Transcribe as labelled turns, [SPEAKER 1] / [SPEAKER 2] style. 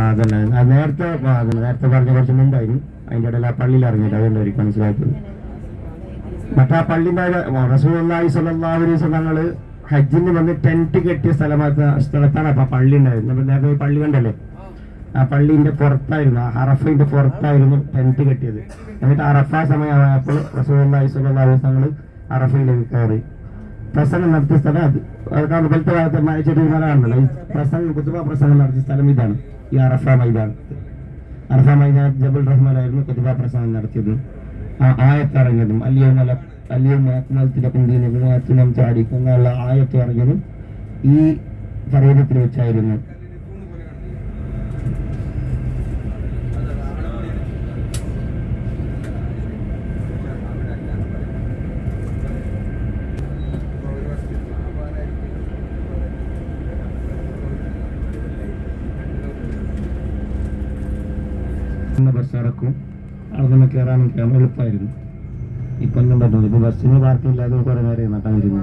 [SPEAKER 1] അതന്നെ നേരത്തെ പറഞ്ഞ കുറച്ച് മുമ്പായിരുന്നു. അതിൻ്റെ ഇടയിൽ ആ പള്ളിയിൽ ഇറങ്ങിയിട്ട് അതുകൊണ്ട് എനിക്ക് മനസ്സിലാക്കുന്നത്. മറ്റാ പള്ളിൻ്റെ റസൂലുള്ളാഹി സ്വല്ലല്ലാഹു അലൈഹി വസല്ലം തങ്ങള് ഹജ്ജിന് വന്ന് ടെന്റ് കെട്ടിയ സ്ഥലത്താണ് അപ്പൊ പള്ളി ഉണ്ടായിരുന്നത്. നമ്മൾ നേരത്തെ പള്ളി കണ്ടല്ലേ, ആ പള്ളിന്റെ പുറത്തായിരുന്നു, അറഫയുടെ പുറത്തായിരുന്നു ടെന്റ് കെട്ടിയത്. എന്നിട്ട് അറഫ സമയമായപ്പോൾ റസൂലുള്ളാഹി സ്വല്ലല്ലാഹു അലൈഹി വസല്ലം തങ്ങള് അറഫയിലേക്ക് കയറി പ്രസംഗം നടത്തിയ സ്ഥലം. അത് വലത്തെ ഭാഗത്ത് ചെറിയ മല കാണുന്നത്. ഈ പ്രസംഗം നടത്തിയ സ്ഥലം ഇതാണ്, ഈ അറഫ മൈതാനത്ത്. അറഫ മൈതാനത്ത് ജബൽ റഹ്മാനായിരുന്നു കുതുബ പ്രസംഗം നടത്തിയത്. ആ ആയത്തിറങ്ങിയതും അല്ലിയും ചാടിക്കുന്നുള്ള ആയത്ത് ഇറങ്ങിയതും ഈ പർവ്വതത്തിൽ വെച്ചായിരുന്നു. ബസ് ഇറക്കും, അവിടെ നിന്ന് കയറാനും എളുപ്പമായിരുന്നു. ഇപ്പം ഒന്നും പറ്റുന്നു. ഇപ്പൊ ബസ്സിന് പാർക്കില്ലാതെ കുറെ നേരം നട്ടാൻ വരുന്നു.